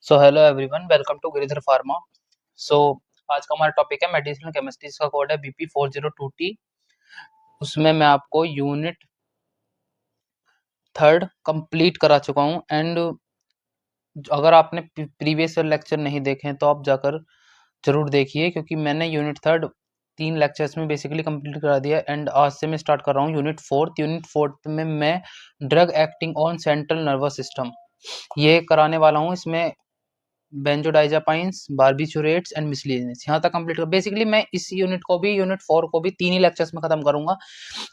So hello everyone, welcome to Giridhar pharma. So आज का हमारा टॉपिक है मेडिसिनल केमिस्ट्री। इसका कोड है BP402T। उसमें मैं आपको यूनिट थर्ड कंप्लीट करा चुका हूँ। एंड अगर आपने प्रीवियस लेक्चर नहीं देखे हैं तो आप जाकर जरूर देखिए, क्योंकि मैंने यूनिट थर्ड 3 लेक्चर्स में बेसिकली कंप्लीट करा दिया। एंड आज से मैं स्टार्ट कर रहा हूँ यूनिट फोर्थ में मैं drug acting on central nervous system ये कराने वाला हूँ। इसमें बेंजोडाइजापाइन्स, बार्बिचुरेट्स एंड मिसलिनियस यहाँ तक कंप्लीट कर। बेसिकली मैं इस यूनिट 4 को भी 3 ही लेक्चर्स में खत्म करूंगा।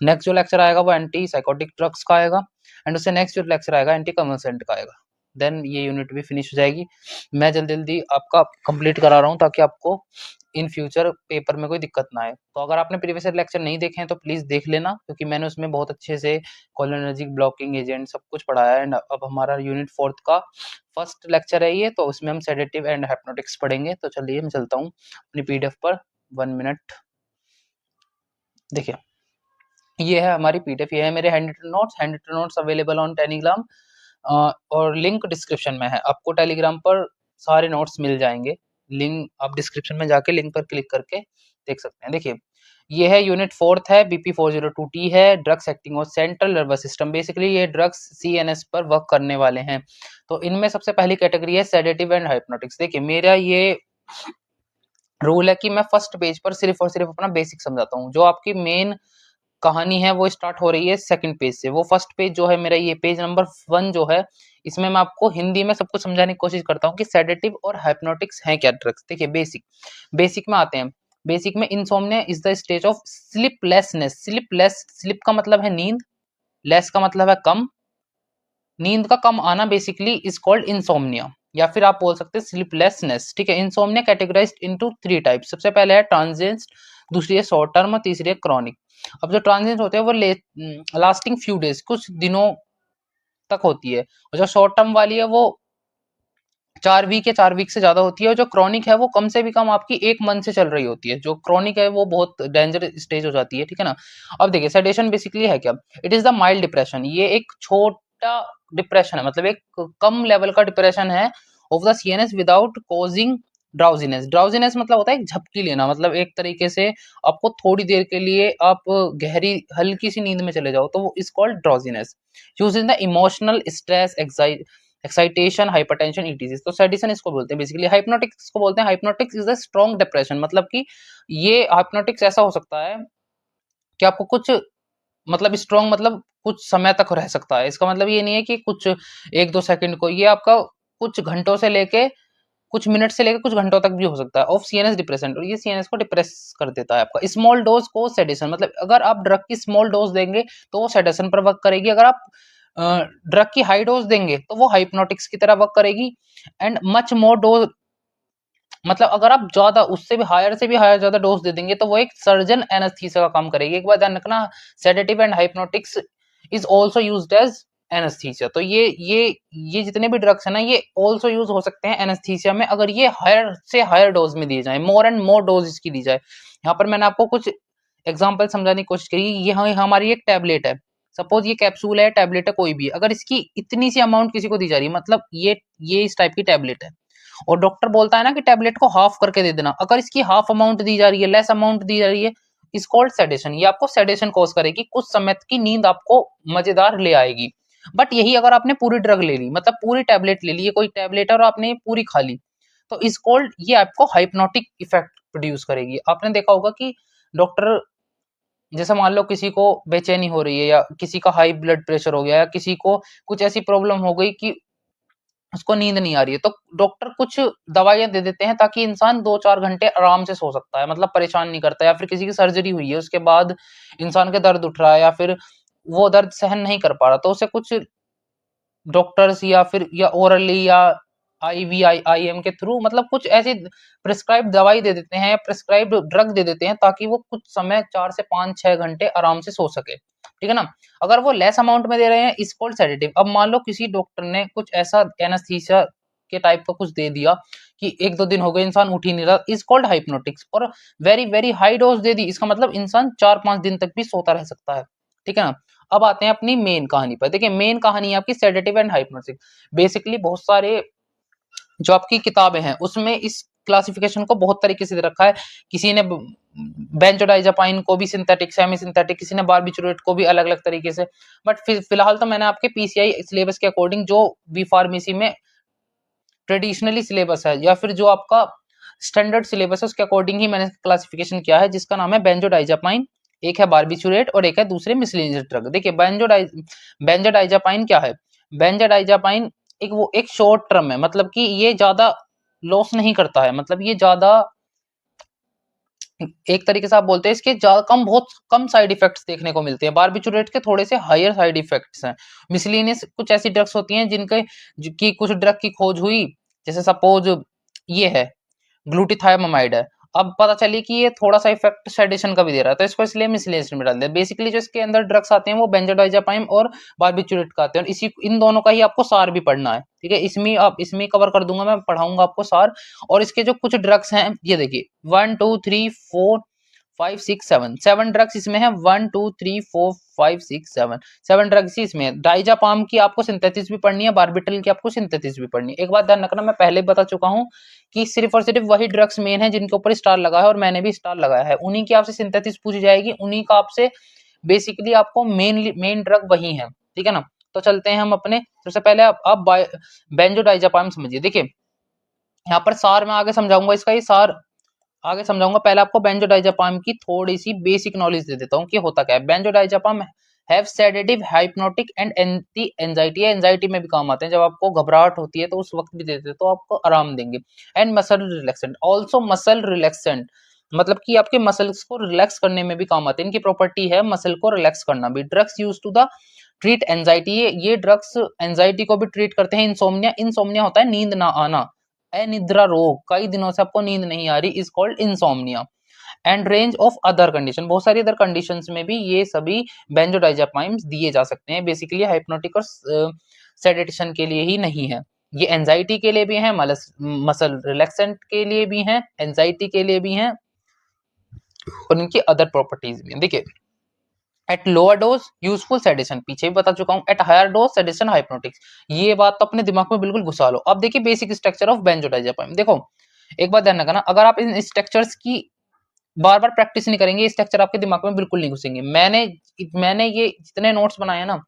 नेक्स्ट जो लेक्चर आएगा वो एंटी साइकोटिक ड्रग्स का आएगा, एंड उससे नेक्स्ट जो लेक्चर आएगा एंटी कन्वर्सेंट का आएगा। देन ये यूनिट भी फिनिश हो जाएगी। मैं जल्दी जल्दी आपका कंप्लीट करा रहा हूँ ताकि आपको इन फ्यूचर पेपर में कोई दिक्कत ना आए। तो अगर आपने प्रीवियस लेक्चर नहीं देखे हैं तो प्लीज देख लेना, क्योंकि मैंने उसमें बहुत अच्छे से कोलिनर्जिक ब्लॉकिंग एजेंट सब कुछ पढ़ाया है। एंड अब हमारा यूनिट 4 का फर्स्ट लेक्चर है ये, तो उसमें हम सेडेटिव एंड हिप्नोटिक्स पढ़ेंगे। तो चलिए मैं चलता हूँ अपनी पीडीएफ पर। 1 मिनट। देखिए, ये है हमारी पीडीएफ, ये है मेरे hand written notes available on Telegram, और लिंक डिस्क्रिप्शन में है। आपको टेलीग्राम पर सारे नोट्स मिल जाएंगे। लिंक आप डिस्क्रिप्शन में जाके लिंक पर क्लिक करके देख सकते हैं। देखिए, ये है यूनिट 4 है, BP402T है, drugs acting on central nervous system. Basically ये ड्रग्स CNS पर वर्क करने वाले हैं। तो इनमें सबसे पहली कैटेगरी है सेडेटिव एंड हाइप्नोटिक्स। देखिए, मेरा ये रूल है कि मैं फर्स्ट पेज पर सिर्फ और सिर्फ अपना बेसिक समझाता हूँ। जो आपकी मेन कहानी है वो स्टार्ट हो रही है सेकंड पेज से। वो फर्स्ट पेज जो है मेरा, ये पेज नंबर 1 जो है, इसमें मैं आपको हिंदी में सब कुछ समझाने की कोशिश करता हूँ कि सेडेटिव और हाइप्नोटिक्स हैं क्या ड्रग्स। देखिए, बेसिक में आते हैं। बेसिक में insomnia is the stage of sleeplessness. Slip का मतलब है नींद, लेस का मतलब है कम, नींद का कम आना बेसिकली इज कॉल्ड इंसोम्निया, या फिर आप बोल सकते हैं स्लीपलेसनेस। ठीक है। Insomnia categorised into 3 types. सबसे पहले है ट्रांजिएंट, दूसरी है शॉर्ट टर्म और तीसरी है क्रॉनिक। अब जो ट्रांजिएंट होते हैं वो लास्टिंग फ्यू डेज, कुछ दिनों तक होती है। और जो शॉर्ट टर्म वाली है वो 4 वीक से ज्यादा होती है। और जो क्रॉनिक है वो कम से भी कम आपकी 1 मंथ से चल रही होती है। जो क्रॉनिक है वो बहुत डेंजर स्टेज हो जाती है। ठीक है ना। अब देखिए, सेडेशन बेसिकली है क्या। It is the mild depression. ये एक छोटा डिप्रेशन है, मतलब एक कम लेवल का डिप्रेशन है of the CNS without causing drowsiness. Drowsiness मतलब होता है एक झपकी लेना, मतलब एक तरीके से आपको थोड़ी देर के लिए आप गहरी हल्की सी नींद में चले जाओ, तो वो is called drowsiness. Use in the emotional stress, excitation, hypertension, ETC। तो सेडिशन इसको बोलते हैं। बेसिकली हाइप्नोटिक्स को बोलते हैं। हाइप्नोटिक्स इज अ स्ट्रॉन्ग डिप्रेशन, मतलब कि ये हाइप्नोटिक्स ऐसा हो सकता है कि आपको कुछ, मतलब स्ट्रॉन्ग मतलब कुछ समय तक रह सकता है। इसका मतलब ये नहीं है कि कुछ 1-2 सेकंड को, ये आपका कुछ घंटों से लेके कुछ मिनट से लेकर कुछ घंटों तक भी हो सकता है ऑफ CNS डिप्रेशन। और ये CNS को डिप्रेस कर देता है आपका। स्मॉल डोज को सेडेशन, मतलब अगर आप ड्रग की स्मॉल डोज देंगे तो वो सेडेशन पर वर्क करेगी। अगर आप ड्रग की हाई डोज देंगे तो वो हाइप्नोटिक्स की तरह वर्क करेगी। एंड मच मोर डोज, मतलब अगर आप ज्यादा उससे भी हायर से भी हायर ज्यादा डोज दे देंगे तो वो एक सर्जन एनेस्थीसिया का काम करेगी। एक बार ध्यान रखना, sedative and hypnotics is also used as anaesthesia. तो ये जितने भी ड्रग्स है ना, ये आल्सो यूज हो सकते हैं एनेस्थीसिया में, अगर ये हायर से हायर डोज में दिए जाए, मोर एंड मोर डोज इसकी दी जाए। यहाँ पर मैंने आपको कुछ एग्जाम्पल समझाने की कोशिश करी। ये हमारी एक टैबलेट है, सपोज ये कैप्सूल है, टैबलेट है कोई भी, अगर इसकी इतनी सी अमाउंट किसी को दी जा रही है, मतलब ये इस टाइप की टैबलेट है, और डॉक्टर बोलता है ना कि टैबलेट को हाफ करके दे देना, अगर इसकी हाफ अमाउंट दी जा रही है, लेस अमाउंट दी जा रही है, इज कॉल्ड सेडेशन। ये आपको सेडेशन कॉज करेगी, कुछ समय की नींद आपको मजेदार ले आएगी। बट यही अगर आपने पूरी ड्रग ले ली, मतलब पूरी टैबलेट ले ली, ये कोई टैबलेट है और आपने पूरी खा ली, तो इज कॉल्ड, ये आपको हाइप्नोटिक इफेक्ट प्रोड्यूस करेगी। आपने देखा होगा कि डॉक्टर, जैसे मान लो किसी को बेचैनी हो रही है, या किसी का हाई ब्लड प्रेशर हो गया, या किसी को कुछ ऐसी प्रॉब्लम हो गई कि उसको नींद नहीं आ रही है, तो डॉक्टर कुछ दवाइयां दे देते हैं ताकि इंसान 2-4 घंटे आराम से सो सकता है, मतलब परेशान नहीं करता। या फिर किसी की सर्जरी हुई है, उसके बाद इंसान के दर्द उठ रहा है, या फिर वो दर्द सहन नहीं कर पा रहा, तो उसे कुछ डॉक्टर्स या फिर या ओरली या IM के थ्रू, मतलब कुछ ऐसी प्रिस्क्राइब दवाई दे देते हैं, प्रिस्क्राइब ड्रग दे देते हैं, ताकि वो कुछ समय 4 से 5-6 घंटे आराम से सो सके। ठीक है ना। अगर वो लेस अमाउंट में दे रहे हैं, इज कॉल्ड सेडेटिव। अब मान लो किसी डॉक्टर ने कुछ ऐसा एनास्थीसिया के टाइप का कुछ दे दिया कि 1-2 दिन हो गए इंसान उठ ही नहीं रहा, इज कॉल्ड हाइप्नोटिक्स। और वेरी वेरी हाई डोज दे दी, इसका मतलब इंसान 4-5 दिन तक भी सोता रह सकता है। ठीक है ना। अब आते हैं अपनी मेन कहानी पर। देखिए, मेन कहानी है आपकी सेडेटिव एंड हाइप्नोटिक। बेसिकली बहुत सारे जो आपकी किताबें हैं उसमें इस क्लासिफिकेशन को बहुत तरीके से दे रखा है। किसी ने बेंजोडाइजापाइन को भी सिंथेटिक, सेमी सिंथेटिक, किसी ने बारबिचुरेट को भी अलग अलग तरीके से। बट फिलहाल तो मैंने आपके पीसीआई सिलेबस के अकॉर्डिंग जो बी फार्मेसी में ट्रेडिशनली सिलेबस है या फिर जो आपका स्टैंडर्ड सिलेबस है उसके अकॉर्डिंग ही मैंने क्लासिफिकेशन किया है, जिसका नाम है बेंजोडाइजापाइन, एक है बारबिचुरेट और एक है दूसरे मिसलेनियस ड्रग। देखिए बेंजोडाइजापाइन क्या है? बेंजोडाइजापाइन एक शॉर्ट टर्म है, मतलब कि ये ज्यादा लॉस नहीं करता है, मतलब ये ज्यादा एक तरीके से आप बोलते हैं इसके बहुत कम साइड इफेक्ट्स देखने को मिलते हैं। बारबिचुरेट के थोड़े से हायर साइड इफेक्ट्स हैं। मिसलिनियस कुछ ऐसी ड्रग्स होती हैं जिनके की कुछ ड्रग की खोज हुई, जैसे सपोज ये है ग्लूटाथायोमाइड है, अब पता चली कि ये थोड़ा सा इफेक्ट सेडेशन का भी दे रहा है, तो इसको इसलिए मिसलेनियस में डाल दिया। बेसिकली जो इसके अंदर ड्रग्स आते हैं वो बेंजोडाइजापाइन और बारबिचुरेट का आते हैं, और इसी इन दोनों का ही आपको सार भी पढ़ना है, ठीक है। इसमें कवर कर दूंगा, मैं पढ़ाऊंगा आपको सार। और इसके जो कुछ ड्रग्स हैं ये देखिए 1 2 3 4 5 6 7 7 ड्रग्स इसमें है। 1 2 3 4 5 6 7 7 ड्रग्स ही इसमें है। डाइजापाम की आपको सिंथेसिस भी पढ़नी है, बारबिटल की आपको सिंथेसिस भी पढ़नी है। एक बात ध्यान रखना, मैं पहले बता चुका हूँ कि सिर्फ और सिर्फ वही ड्रग्स मेन है जिनके ऊपर स्टार लगा है, और मैंने भी स्टार लगाया है, उन्हीं की आपसे सिंथेसिस पूछी जाएगी, उन्हीं का आपसे बेसिकली आपको मेन ड्रग वही है, ठीक है ना। तो चलते हैं हम अपने सबसे पहले आप बेंजोडाइजापाम समझिए। देखिए यहाँ पर सार मैं आगे समझाऊंगा, इसका ये सार आगे समझाऊंगा। पहले आपको बेंजोडाइजापाम की थोड़ी सी बेसिक नॉलेज दे देता हूँ कि होता क्या है। Benzodiazepam have sedative, hypnotic and anti anxiety, anxiety में भी काम आते हैं, जब आपको घबराहट होती है तो उस वक्त भी देते हैं, तो आपको आराम देंगे। And muscle relaxant, also muscle relaxant, मतलब कि आपके मसल्स को रिलैक्स करने में भी काम आते हैं। इनकी प्रॉपर्टी है मसल को रिलैक्स करना भी। Drugs use to the treat anxiety, ये ड्रग्स एंजाइटी को भी ट्रीट करते हैं। इंसोम्निया, इंसोम्निया होता है नींद ना आना, अनिद्रा रोग, कई दिनों से आपको नींद नहीं आ रही, is called insomnia. And range of other condition, बहुत सारी अदर कंडीशंस में भी ये सभी बेंजोडाइजापाइम्स दिए जा सकते हैं। बेसिकली हाइप्नोटिक और सेडेशन के लिए ही नहीं है, ये एंजाइटी के लिए भी है, मसल रिलैक्सेंट के लिए भी है, एंजाइटी के लिए भी है, और इनकी अदर प्रॉपर्टीज भी हैं। देखिए at lower dose useful sedation, पीछे भी बता चुका हूं। At higher dose sedation hypnotics, ये बात तो अपने दिमाग में बिल्कुल घुसा लो। अब देखिए बेसिक स्ट्रक्चर ऑफ बेंजोडाइजापाइन। देखो एक बात ध्यान रखना, अगर आप इन स्ट्रक्चर्स की बार बार प्रैक्टिस नहीं करेंगे, स्ट्रक्चर आपके दिमाग में बिल्कुल नहीं घुसेंगे। मैंने ये जितने नोट्स बनाए ना,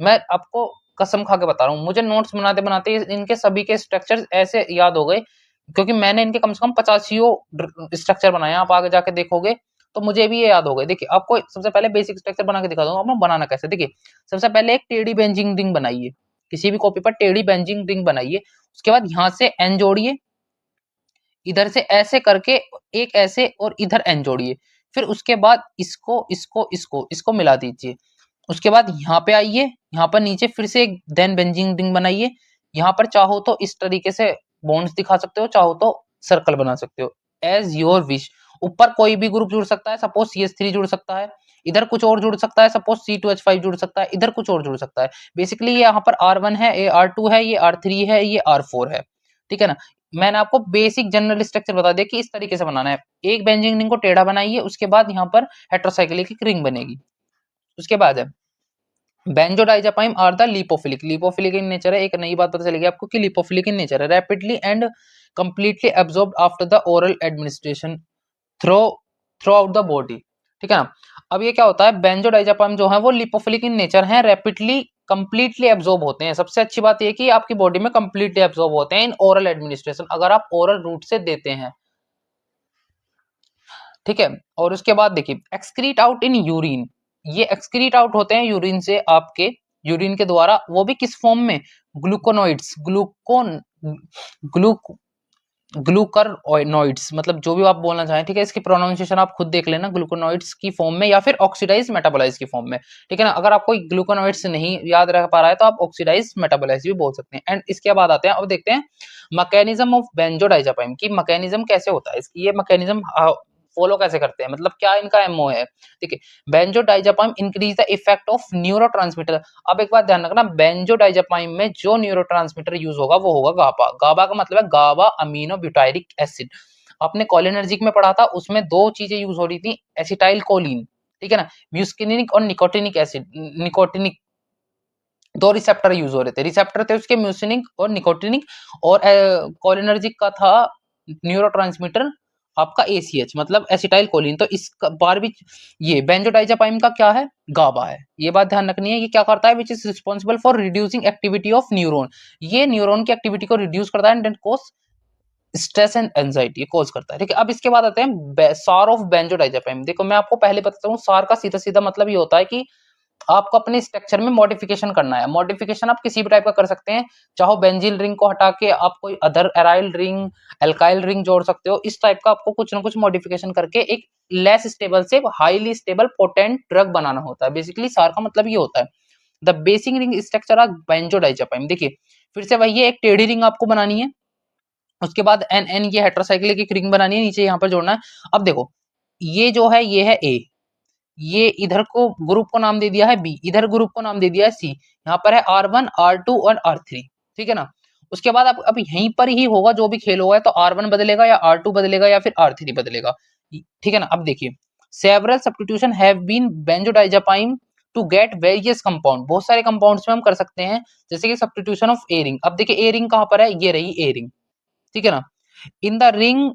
मैं आपको कसम खा के बता रहा हूँ, मुझे नोट्स बनाते बनाते इनके सभी के स्ट्रक्चर ऐसे याद हो गए, क्योंकि मैंने इनके कम से कम 85 स्ट्रक्चर बनाए। आप आगे जाके देखोगे तो मुझे भी ये याद हो गए। देखिए आपको सबसे पहले बेसिक स्ट्रक्चर बना के दिखा दूंगा, आपको बनाना कैसे। देखिए सबसे पहले एक टेढ़ी बेंजिंग रिंग बनाइए, किसी भी कॉपी पर टेढ़ी बेंजिंग रिंग बनाइए। उसके बाद यहाँ से एन जोड़िए, इधर से ऐसे करके एक ऐसे, और इधर एन जोड़िए। फिर उसके बाद इसको इसको इसको इसको मिला दीजिए। उसके बाद यहाँ पे आइए, यहाँ पर नीचे फिर से एक देन बेंजिंग रिंग बनाइए। यहाँ पर चाहो तो इस तरीके से बॉन्ड्स दिखा सकते हो, चाहो तो सर्कल बना सकते हो, एज योर विश। ऊपर कोई भी ग्रुप जुड़ सकता है, सपोज CH3 जुड़ सकता है, इधर कुछ और जुड़ सकता है, सपोज C2H5 जुड़ सकता है, इधर कुछ और जुड़ सकता है। बेसिकली ये यहाँ पर R1 है, ये R2 है, ये R3 है, ये R4 है, ठीक है ना। मैंने आपको बेसिक जनरल स्ट्रक्चर बता दिया कि इस तरीके से बनाना है। एक बेंजिंग रिंग को टेढ़ा बनाइए, उसके बाद यहाँ पर हेट्रोसाइक्लिक रिंग बनेगी। उसके बाद है benzodiazepine are the lipophilic, lipophilic in nature है। एक नई बात पता चलेगी आपको कि लिपोफिलिक इन नेचर है। Rapidly and completely absorbed after the oral administration through throughout the body, ठीक है ना। अब ये क्या होता है, बेंजोडाइजापाम जो है वो लिपोफिलिक इन नेचर है, रैपिडली कंप्लीटली एब्जॉर्ब होते हैं। सबसे अच्छी बात ये कि आपकी बॉडी में कंप्लीटली एब्जॉर्ब होते हैं इन ओरल एडमिनिस्ट्रेशन, अगर आप ओरल रूट से देते हैं, ठीक है। और उसके बाद देखिए एक्सक्रीट आउट इन यूरिन, ये एक्सक्रीट आउट होते हैं यूरिन से, आपके यूरिन के द्वारा, वो भी किस फॉर्म में, ग्लूकोनोइड्स, ग्लू ग्लूकरनोइड्स, मतलब जो भी आप बोलना चाहें, ठीक है। इसकी प्रोनाउंसिएशन आप खुद देख लेना, ग्लूकोनोइड्स की फॉर्म में या फिर ऑक्सीडाइज मेटाबोलाइज की फॉर्म में, ठीक है ना। अगर आपको ग्लूकोनोइड्स नहीं याद रह पा रहा है तो आप ऑक्सीडाइज मेटाबोलाइज भी बोल सकते हैं। एंड इसके बाद आते हैं, अब देखते हैं मैकेनिज्म ऑफ बेंजोडाइजापाइन की मैकेनिज्म कैसे होता है, इसकी ये मैकेनिज्म फॉलो कैसे करते हैं, मतलब क्या इनका एमओ है। ठीक है, बेंजोडाइजापाइन increase the effect of neurotransmitter. अब एक बात ध्यान रखना, बेंजोडाइजापाइन में जो न्यूरोट्रांसमीटर यूज होगा वो होगा गाबा। गाबा का मतलब है गाबा अमीनो ब्यूटाइरिक एसिड। आपने कोलिनर्जिक में पढ़ा था, उसमें दो चीजें यूज हो रही थी, एसिटाइल कोलिन, ठीक है ना, म्यूस्किनिक और निकोटिनिक एसिड, निकोटिनिक दो रिसेप्टर यूज हो रहे थे, रिसेप्टर थे उसके म्यूसिनिक और निकोटिनिक, और कोलिनर्जिक का था न्यूरोट्रांसमीटर आपका एसीएच मतलब एसिटाइल कोलिन। तो इस बार भी ये बेंजोडाइजापाइन का क्या है, गाबा है, ये बात ध्यान रखनी है। ये क्या करता है, which is responsible for reducing activity of neuron, ये न्यूरॉन की एक्टिविटी को रिड्यूस करता है and cause stress and anxiety cause करता है, ठीक है। अब इसके बाद आते हैं सार ऑफ बेंजोडाइजापाइन। देखो मैं आपको पहले बताता हूँ, सार का सीधा सीधा मतलब ये होता है कि आपको अपने स्ट्रक्चर में मॉडिफिकेशन करना है। मॉडिफिकेशन आप किसी भी टाइप का कर सकते हैं, चाहो बेंजील रिंग को हटा के आप कोई other aryl ring, alkyl ring जोड़ सकते हो। इस टाइप का आपको कुछ ना कुछ मॉडिफिकेशन करके एक लेस स्टेबल से हाईली स्टेबल पोटेंट ड्रग बनाना होता है। बेसिकली सार का मतलब ये होता है। The basic ring structure of बेंजोडाइजापाइन, देखिए फिर से वही है, एक टेढ़ी रिंग आपको बनानी है, उसके बाद एन एन ये हेट्रोसाइक्लिक एक रिंग बनानी है, नीचे यहाँ पर जोड़ना है। अब देखो ये जो है ये है ए, ये इधर को ग्रुप को नाम दे दिया है बी, इधर ग्रुप को नाम दे दिया है सी, यहाँ पर है R1 R2 और R3, ठीक है ना। उसके बाद अब यहीं पर ही होगा जो भी खेल होगा, तो R1 बदलेगा या R2 बदलेगा या फिर R3 बदलेगा, ठीक है ना। अब देखिए several substitution have been benzodiazepine to get various compound, बहुत सारे कंपाउंड्स में हम कर सकते हैं, जैसे कि सब्स्टिट्यूशन ऑफ ए रिंग। अब देखिए ए रिंग कहां पर है, ये रही ए रिंग, ठीक है ना। In the ring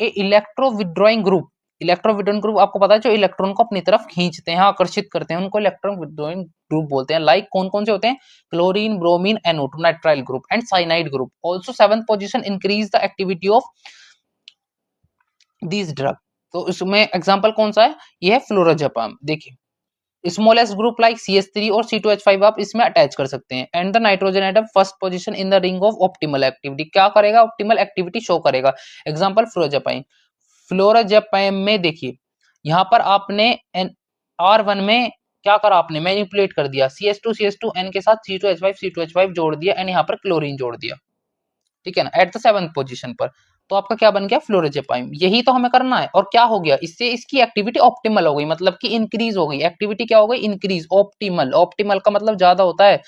A electro withdrawing group, electro withdrawing group आपको पता है जो इलेक्ट्रॉन को अपनी तरफ खींचते हैं, आकर्षित करते हैं, उनको इलेक्ट्रॉन विड्रॉइंग ग्रुप बोलते हैं। लाइक कौन कौन से होते हैं, chlorine, bromine, NO2 nitrile group and cyanide group. Also seventh position increase the activity of this drug. तो इसमें एग्जांपल कौन सा है, ये है फ्लोराजेपाम। देखिए स्मॉलेस्ट ग्रुप लाइक CH3 और C2H5 आप इसमें अटैच कर सकते हैं। And the nitrogen atom first position in the ring of optimal activity, क्या करेगा, ऑप्टिमल एक्टिविटी शो करेगा। एग्जांपल फ्लोराजेपाइन, फ्लोराजेपाइन में देखिए यहाँ पर आपने R1 में क्या करा, आपने मैनिपुलेट कर दिया, CH2 के साथ C2H5 जोड़ दिया एंड यहाँ पर क्लोरीन जोड़ दिया, ठीक है ना, एट द सेवंथ पोजीशन पर। तो आपका क्या बन गया, फ्लोराजेपाइन। यही तो हमें करना है, और क्या हो गया इससे, इसकी एक्टिविटी ऑप्टिमल हो गई, मतलब कि इंक्रीज हो गई एक्टिविटी, क्या हो गई, इंक्रीज। ऑप्टिमल, ऑप्टिमल का मतलब ज्यादा होता है,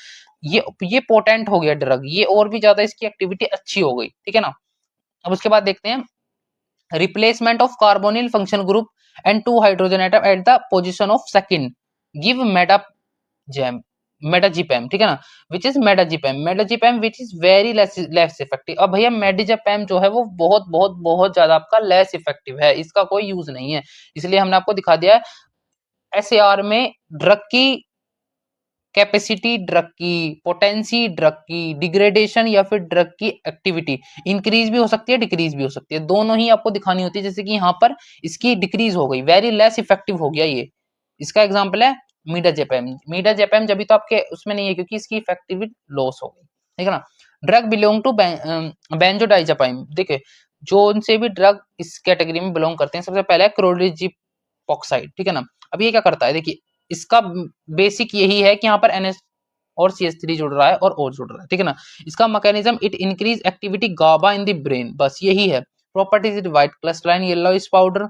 ये पोटेंट हो गया ड्रग, ये और भी ज्यादा इसकी एक्टिविटी अच्छी हो गई, ठीक है ना। अब उसके बाद देखते हैं replacement of carbonyl function group and 2 hydrogen atom at the position of second give medazepam, medazepam, ठीक है ना, which is medazepam which is very less effective. अब भैया मेडाजिपैम जो है वो बहुत बहुत बहुत ज्यादा आपका लेस इफेक्टिव है, इसका कोई यूज नहीं है, इसलिए हमने आपको दिखा दिया है। SAR में ड्रग की कैपेसिटी, ड्रग की पोटेंसी, ड्रग की डिग्रेडेशन या फिर ड्रग की एक्टिविटी इंक्रीज भी हो सकती है, डिक्रीज भी हो सकती है, दोनों ही आपको दिखानी होती है। जैसे कि यहाँ पर इसकी डिक्रीज हो गई, वेरी लेस इफेक्टिव हो गया ये, इसका एग्जांपल है मीडाजेपैम। मीडाजेपैम जब भी तो आपके उसमें नहीं है क्योंकि इसकी इफेक्टिविटी लॉस हो गई, ठीक है ना। ड्रग बिलोंग टू बेंजोडाइजापाइन, देखिए जो उनसे भी ड्रग इस कैटेगरी में बिलोंग करते हैं, सबसे पहले है क्लोरिजिपोक्साइड, ठीक है ना। अब ये क्या करता है, देखिए इसका बेसिक यही है कि यहाँ पर NH और CH3 जुड़ रहा है और O जुड़ रहा है, ठीक है ना। इसका mechanism, it increase activity GABA in the brain, बस यही है। Properties, white crystalline yellowish powder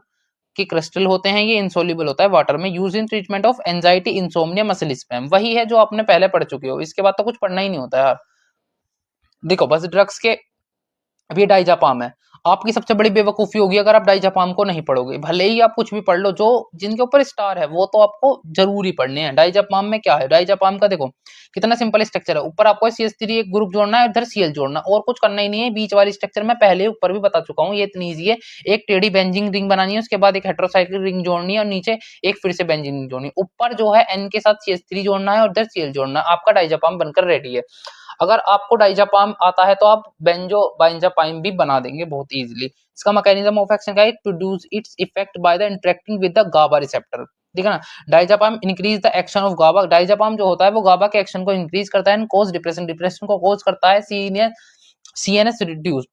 के क्रिस्टल होते हैं, ये इनसोल्युबल होता है वाटर में। Use in treatment of anxiety, insomnia, muscle spasm, वही है जो आपने पहले पढ़ चुके हो, इसके बाद तो कुछ पढ़ना ही नहीं होता यार। देखो बस ड्रग्स के, अब ये डाइजापाम है, आपकी सबसे बड़ी बेवकूफी होगी अगर आप डाइजापाम को नहीं पढ़ोगे, भले ही आप कुछ भी पढ़ लो, जो जिनके ऊपर स्टार है वो तो आपको जरूरी पढ़ने हैं। डाइजापाम में क्या है, डाइजापाम का देखो कितना सिंपल स्ट्रक्चर है, ऊपर आपको CH3 एक ग्रुप जोड़ना है, इधर Cl जोड़ना, और कुछ करना ही नहीं है। बीच वाली स्ट्रक्चर में पहले ऊपर भी बता चुका हूँ, ये इतनी ईजी है। एक टेढ़ी बेंजीन रिंग बनानी है, उसके बाद एक हेट्रोसाइक्लिक रिंग जोड़नी है और नीचे एक फिर से बेंजीन रिंग जोड़नी है, ऊपर जो है N के साथ CH3 जोड़ना है और इधर Cl जोड़ना है, आपका डाइजापाम बनकर रेडी है। अगर आपको डाइजापाम आता है तो आप बेंजोबाइनजापाइन भी बना देंगे बहुत इजीली। इसका मैकेनिज्म ऑफ एक्शन क्या है, produce its effect by the interacting with the GABA receptor, ठीक है ना। Diazepam increase the action of GABA, diazepam जो होता है वो गाबा के एक्शन को इंक्रीज करता है, कॉज डिप्रेशन, डिप्रेशन को कॉज करता है, CNS रिड्यूस,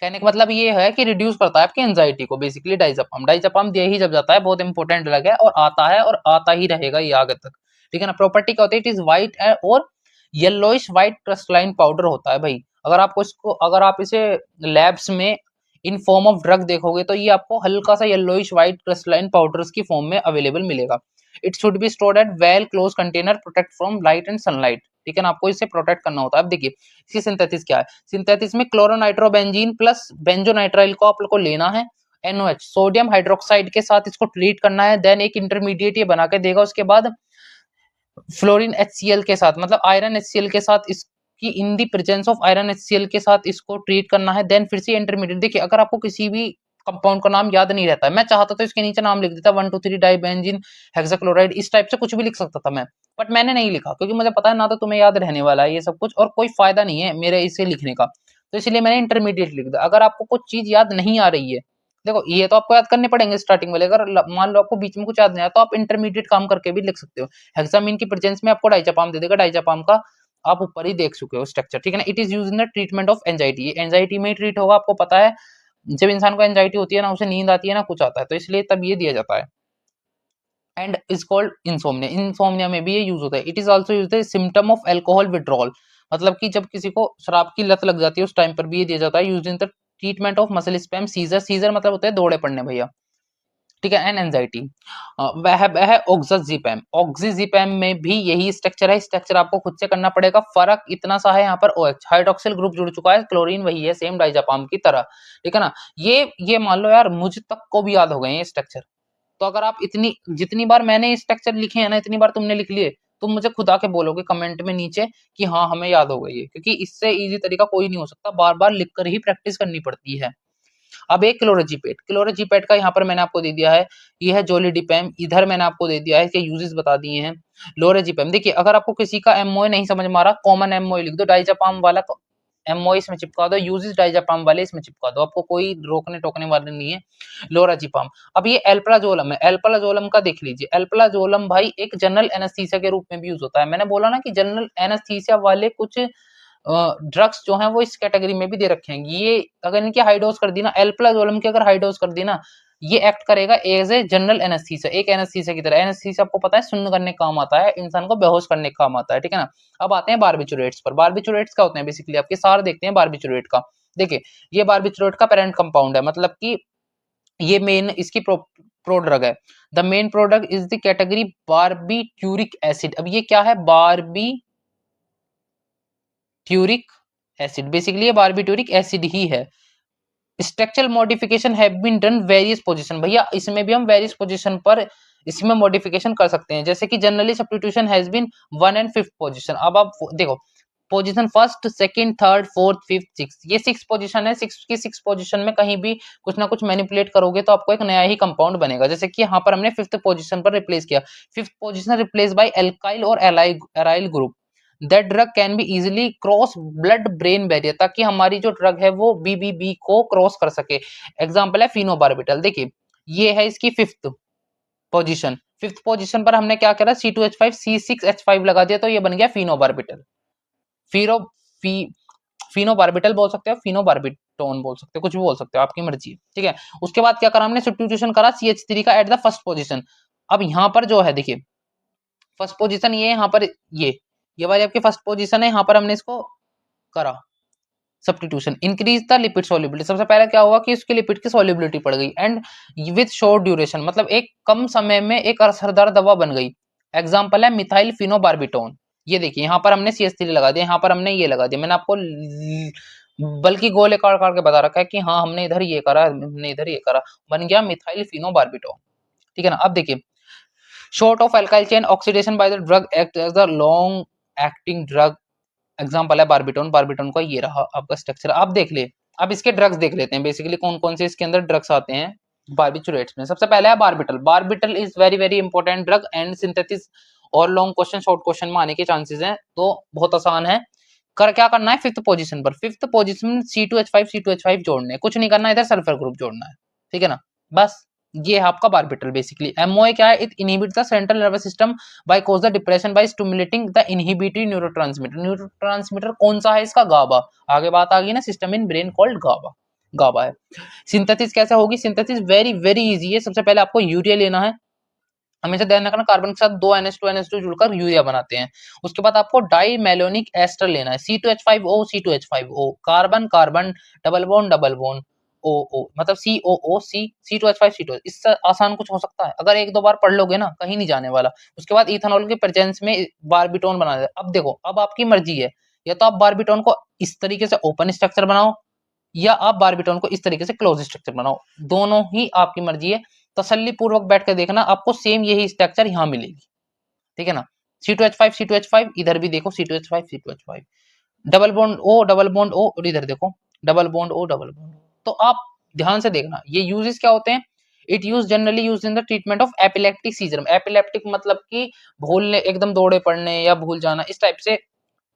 कहने का मतलब ये है कि रिड्यूस करता है आपकी एंजाइटी को बेसिकली। डाइजापाम, डाइजापाम दे ही जब जाता है, बहुत इंपॉर्टेंट ड्रग है और आता है और आता ही रहेगा ये आगे तक, ठीक है ना। प्रॉपर्टी क्या होती है, इट इज व्हाइट और येलोइश व्हाइट क्रिस्टलाइन पाउडर होता है भाई। अगर आपको इसको, अगर आप इसे लैब्स में इन फॉर्म ऑफ ड्रग देखोगे तो ये आपको हल्का सा येलोइश व्हाइट क्रिस्टलाइन पाउडर्स की फॉर्म में अवेलेबल मिलेगा। It should be stored at well close container, protect from light and sunlight, ठीक है ना, आपको इसे प्रोटेक्ट करना होता है। अब देखिए इसकी सिंथेसिस क्या है, सिंथेसिस में क्लोरोनाइट्रोबेंजीन प्लस बेंजोनाइट्राइल को आप लोग को लेना है, NOH सोडियम हाइड्रोक्साइड के साथ इसको ट्रीट करना है, देन एक इंटरमीडिएट ये बना के देगा, उसके बाद फ्लोरीन HCl के साथ, मतलब आयरन HCl के साथ इसकी in the presence of iron HCl के साथ इसको ट्रीट करना है। देन फिर से इंटरमीडिएट, देखिए अगर आपको किसी भी कंपाउंड का नाम याद नहीं रहता है, मैं चाहता तो इसके नीचे नाम लिख देता 1,2,3 डाइबेंजीन हेक्साक्लोराइड, इस टाइप से कुछ भी लिख सकता था मैं, बट मैंने नहीं लिखा क्योंकि मुझे पता है ना तो तुम्हें याद रहने वाला है ये सब कुछ, और कोई फायदा नहीं है मेरे इसे लिखने का, तो इसलिए मैंने इंटरमीडिएट लिख दिया। अगर आपको कुछ चीज याद नहीं आ रही है, देखो ये तो आपको याद करने पड़ेंगे स्टार्टिंग वाले, अगर मान लो आपको बीच में कुछ याद नहीं आया तो आप इंटरमीडिएट काम करके भी लिख सकते हो। हेक्सामीन की प्रेजेंस में आपको डाइजापाम दे देगा, डाइजापाम का आप ऊपर ही देख चुके हो स्ट्रक्चर, ठीक है ना। It is use in the treatment of anxiety, ये एंजाइटी में ही ट्रीट होगा, आपको पता है जब इंसान को एंजाइटी होती है ना, उसे नींद आती है ना, कुछ आता है, तो इसलिए तब ये दिया जाता है। And is called insomnia, insomnia में भी ये यूज होता है। It is also use the symptom of alcohol withdrawal, मतलब कि जब किसी को शराब की लत लग जाती है उस टाइम पर भी ये दिया जाता है। Use in the treatment of muscle spasm, seizure, seizure मतलब होता है दौड़े पड़ने भैया, ठीक है, एंड एंजाइटी। वह है ऑक्सीजिपैम, ऑक्सीजिपैम में भी यही स्ट्रक्चर है, स्ट्रक्चर आपको खुद से करना पड़ेगा, फर्क इतना सा है यहाँ पर OH हाइड्रोक्सिल ग्रुप जुड़ चुका है, क्लोरीन वही है सेम डाइजापाम की तरह, ठीक है ना। ये मान लो यार मुझ तक को भी याद हो गए ये स्ट्रक्चर, तो अगर आप इतनी जितनी बार मैंने स्ट्रक्चर लिखे हैं ना, इतनी बार तुमने लिख लिए, तुम मुझे खुद आके बोलोगे कमेंट में नीचे कि हाँ हमें याद हो गई है, क्योंकि इससे इजी तरीका कोई नहीं हो सकता, बार बार लिख कर ही प्रैक्टिस करनी पड़ती है। अब एक क्लोरोजीपेट, क्लोरोजीपेट का यहाँ पर मैंने आपको दे दिया है, ये है जोलिडिपेम, इधर मैंने आपको दे दिया है, इसके यूजेस बता दिए हैं। लोरेजीपेम, देखिए अगर आपको किसी का एमओए नहीं समझ में आ रहा, कॉमन एमओए लिख दो, डाइजापाम वाला एमओए इसमें चिपका दो, यूजेस डाइजापाम वाले इसमें चिपका दो, आपको कोई रोकने टोकने वाले नहीं है। लोराजीपाम, अब ये एल्प्राजोलम है, एल्प्राजोलम का देख लीजिए, एल्प्राजोलम भाई एक जनरल एनेस्थीसिया के रूप में भी यूज होता है, मैंने बोला ना कि जनरल एनेस्थीसिया वाले कुछ ड्रग्स जो हैं वो इस कैटेगरी में भी दे रखे हैं। ये अगर इनकी हाई डोज कर दी ना, एल्प्राजोलम की अगर हाई डोज कर दी ना, ये एक्ट करेगा एज ए जनरल एनेस्थीसिया, एक एनेस्थीसिया की तरह। एनेस्थीसिया आपको पता है सुन्न करने का काम आता है, इंसान को बेहोश करने का काम आता है, ठीक है ना। अब आते हैं बारबिचुरेट्स पर, बारबिचुरेट्स क्या होते हैं बेसिकली, आपके सार देखते हैं बारबिचुरेट का। देखिए ये बारबिचुरेट का पेरेंट कंपाउंड है, मतलब कि ये मेन इसकी प्रोड्रग है। The main product is the category barbituric acid. अब ये क्या है, बारबिट्यूरिक एसिड, बेसिकली ये बारबिट्यूरिक एसिड ही है। Structural modification have been done various position, भैया इसमें भी हम वेरियस पोजीशन पर इसमें मॉडिफिकेशन कर सकते हैं, जैसे कि generally substitution has been 1 and 5th पोजीशन। अब आप देखो position first, second, third, fourth, fifth, six, ये 6 पोजीशन है, 6 की 6 पोजीशन में कहीं भी कुछ ना कुछ मैनिपुलेट करोगे तो आपको एक नया ही कंपाउंड बनेगा, जैसे कि यहाँ पर हमने 5th पोजीशन पर रिप्लेस किया, 5th position replace by alkyl or aryl group. That drug can be easily cross blood brain barrier, ताकि हमारी जो ड्रग है वो BBB को क्रॉस कर सके। एग्जाम्पल है फिनोबार्बिटल, देखिए ये है इसकी 5th पोजीशन, 5th पोजीशन पर हमने क्या करा, C2H5 C6H5 लगा दिया, तो ये बन गया फिनोबार्बिटल। फिरो फी फिनोबार्बिटल बोल सकते हो, फिनोबार्बिटोन बोल सकते हो, कुछ भी बोल सकते हो, आपकी मर्जी है, ठीक है। उसके बाद क्या करा हमने, सब्स्टिट्यूशन करा CH3 का एट द फर्स्ट पोजीशन। अब यहाँ पर जो है देखिए फर्स्ट पोजीशन ये, यहाँ पर ये वाली आपकी फर्स्ट पोजीशन है, यहाँ पर हमने इसको करा substitution, increase the lipid solubility. सबसे पहले क्या हुआ कि उसकी लिपिड की सोल्युबिलिटी बढ़ गई, एंड विद शॉर्ट ड्यूरेशन, मतलब एक कम समय में एक असरदार दवा बन गई। एग्जांपल है मिथाइल फिनोबार्बिटोन, ये देखिए यहाँ पर हमने CH3 लगा दिया, यहाँ पर हमने ये लगा दिया, मैंने आपको बल्कि गोले काट काट के बता रखा है कि हाँ हमने इधर ये करा, हमने इधर ये करा, बन गया मिथाइल फिनोबार्बिटोन, ठीक है ना। अब देखिए short of alkyl chain oxidation by the drug act as the long acting drug. Example है बार्बिटोन, बार्बिटोन का ये रहा आपका स्ट्रक्चर, आप देख ले। अब इसके ड्रग्स देख लेते हैं, बेसिकली कौन कौन से इसके अंदर ड्रग्स आते हैं बार्बिचुरेट्स में। सबसे पहले है barbital, barbital is very very important drug and synthesis, और लॉन्ग क्वेश्चन शॉर्ट क्वेश्चन में आने के चांसेस हैं, तो बहुत आसान है। क्या करना है, 5th पोजीशन पर, 5th पोजीशन C2H5 जोड़ने, कुछ नहीं करना, इधर सल्फर ग्रुप जोड़ना है, ठीक है ना, बस। ये है आपका बार्बिटल। बेसिकली एमओए क्या है, it inhibit the central nervous system by cause the depression by stimulating the inhibitory neurotransmitter. Neurotransmitter कौन सा है इसका, गाबा, आगे बात आ गई ना, सिस्टम इन ब्रेन कॉल्ड गाबा, गाबा है। सिंथेसिस कैसे होगी, सिंथेसिस वेरी वेरी इजी है। सबसे पहले आपको यूरिया लेना है, हमेशा ध्यान रखना कार्बन के साथ 2 NH2 जुड़कर यूरिया बनाते हैं। उसके बाद आपको डाई मेलोनिक एस्टर लेना है, C2H5O, carbon carbon, double bond O, मतलब COO C2H5 इससे आसान कुछ हो सकता है, अगर एक दो बार पढ़ लोगे ना कहीं नहीं जाने वाला। उसके बाद इथेनॉल के प्रेजेंस में बारबिटोन बना दे। अब देखो अब आपकी मर्जी है, या तो आप बारबिटोन को इस तरीके से ओपन स्ट्रक्चर बनाओ, या आप बारबिटोन को इस तरीके से क्लोज स्ट्रक्चर बनाओ, दोनों ही आपकी मर्जी है। तसल्ली पूर्वक बैठ कर देखना, आपको सेम यही स्ट्रक्चर यहाँ मिलेगी, ठीक है ना। C2H5 C2H5, इधर भी देखो C2H5 C2H5, डबल बॉन्ड ओ, और इधर देखो double bond O double bond O. तो आप ध्यान से देखना ये यूजेस क्या होते हैं। It use generally use in the treatment of epileptic seizure. Epileptic मतलब कि भूलने, एकदम दौड़े पड़ने या भूल जाना, इस टाइप से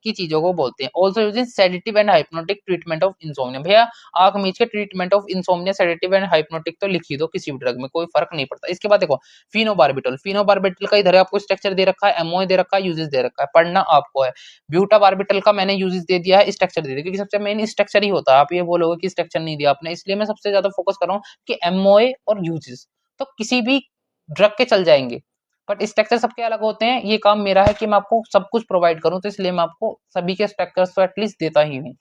की चीजों को बोलते हैं। Also using sedative and hypnotic treatment of insomnia. भैया आंख मीच के treatment of insomnia, sedative and hypnotic तो लिख ही दो किसी भी ड्रग में, कोई फर्क नहीं पड़ता। इसके बाद देखो फिनोबार्बिटल। फिनोबार्बिटल का इधर आपको स्ट्रक्चर दे रखा है, एमओए दे रखा है, यूजेस दे रखा है, पढ़ना आपको है। ब्यूटाबार्बिटल का मैंने यूजेस दे दिया है, स्ट्रक्चर दे दिया, क्योंकि सबसे मेन स्ट्रक्चर ही होता है। आप ये बोलोगे कि स्ट्रक्चर नहीं दिया आपने, इसलिए मैं सबसे ज्यादा फोकस कर रहा हूँ कि एमओए और यूजेस तो किसी भी ड्रग के चल जाएंगे, बट स्ट्रक्चर सबके अलग होते हैं। ये काम मेरा है कि मैं आपको सब कुछ प्रोवाइड करूं, तो इसलिए मैं आपको सभी के स्ट्रक्चर्स तो एटलीस्ट देता ही हूं,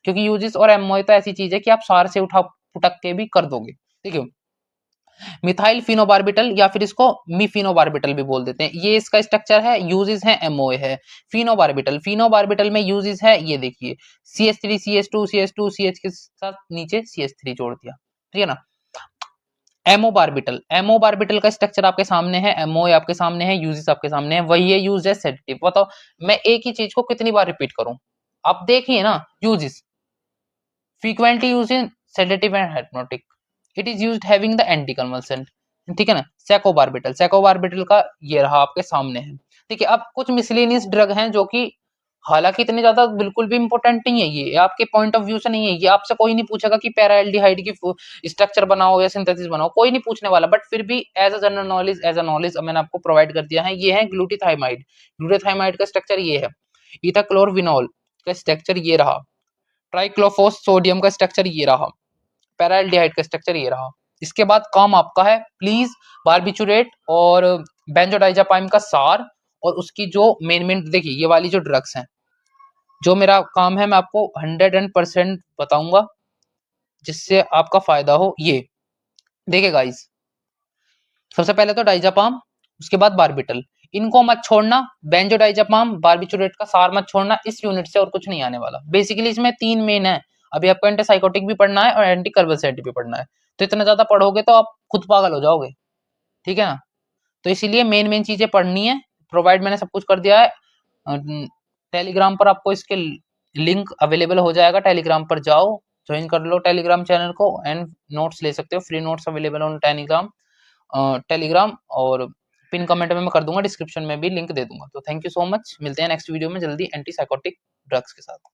क्योंकि यूजिस और एमओए तो ऐसी चीज है कि आप सार से उठा पुटक के भी कर दोगे। ठीक है, मिथाइल फिनोबार्बिटल या फिर इसको मिफिनोबार्बिटल भी बोल देते हैं, ये इसका स्ट्रक्चर है। यूजेस है, एमओए है। फिनोबार्बिटल, फिनोबार्बिटल में यूजेस है, ये देखिए CH3 CH2 CH2 CH के साथ नीचे CH3 जोड़ दिया, ठीक है ना। एमोबार्बिटल, एमोबार्बिटल का स्ट्रक्चर आपके सामने है, एमओ आपके सामने है, यूजेस आपके सामने है, वही है यूज है सेडेटिव। बताओ मैं एक ही चीज को कितनी बार रिपीट करूं, आप देखिए ना। Uses frequently used in sedative and hypnotic, it is used having the anticonvulsant, ठीक है ना। सेकोबार्बिटल, सेकोबार्बिटल का ये रहा आपके सामने है, ठीक है। अब कुछ मिसलेनियस ड्रग हैं जो कि हालांकि इतने ज्यादा बिल्कुल भी इंपॉर्टेंट नहीं है, ये आपके पॉइंट ऑफ व्यू से नहीं है, ये आपसे कोई नहीं पूछेगा कि पैराएल्डिहाइड की स्ट्रक्चर बनाओ या सिंथेसिस बनाओ, कोई नहीं पूछने वाला, बट फिर भी as a general knowledge, as a knowledge मैंने आपको प्रोवाइड कर दिया है। ये है ग्लूटाथाइमाइड, ग्लूटाथाइमाइड का स्ट्रक्चर ये है। इथाक्लोरविनोल का स्ट्रक्चर ये रहा। ट्राइक्लोफोस सोडियम का स्ट्रक्चर ये रहा। पैराल्डिहाइड का स्ट्रक्चर ये रहा। इसके बाद काम आपका है प्लीज बारबिचुरेट और बेंजोडाइजापाइन का सार, और उसकी जो मेन देखिए ये वाली जो ड्रग्स हैं, जो मेरा काम है मैं आपको 100% बताऊंगा जिससे आपका फायदा हो। ये देखिए गाइस, सबसे पहले तो डाइजापाम, उसके बाद बारबिटल, इनको मत छोड़ना। बेंजोडाइजापाम बारबिचुरेट का सार मत छोड़ना, इस यूनिट से और कुछ नहीं आने वाला। बेसिकली इसमें 3 मेन है, अभी आपको एंटीसाइकोटिक भी पढ़ना है और एंटी कर्वसेट भी पढ़ना है, तो इतना ज्यादा पढ़ोगे तो आप खुद पागल हो जाओगे, ठीक है ना। तो इसीलिए मेन चीजें पढ़नी है, प्रोवाइड मैंने सब कुछ कर दिया है। टेलीग्राम पर आपको इसके लिंक अवेलेबल हो जाएगा, टेलीग्राम पर जाओ, ज्वाइन कर लो टेलीग्राम चैनल को, एंड नोट्स ले सकते हो, free notes available on Telegram, और पिन कमेंट में मैं कर दूंगा, डिस्क्रिप्शन में भी लिंक दे दूंगा। तो थैंक यू सो मच, मिलते हैं नेक्स्ट वीडियो में जल्दी एंटी साइकोटिक ड्रग्स के साथ।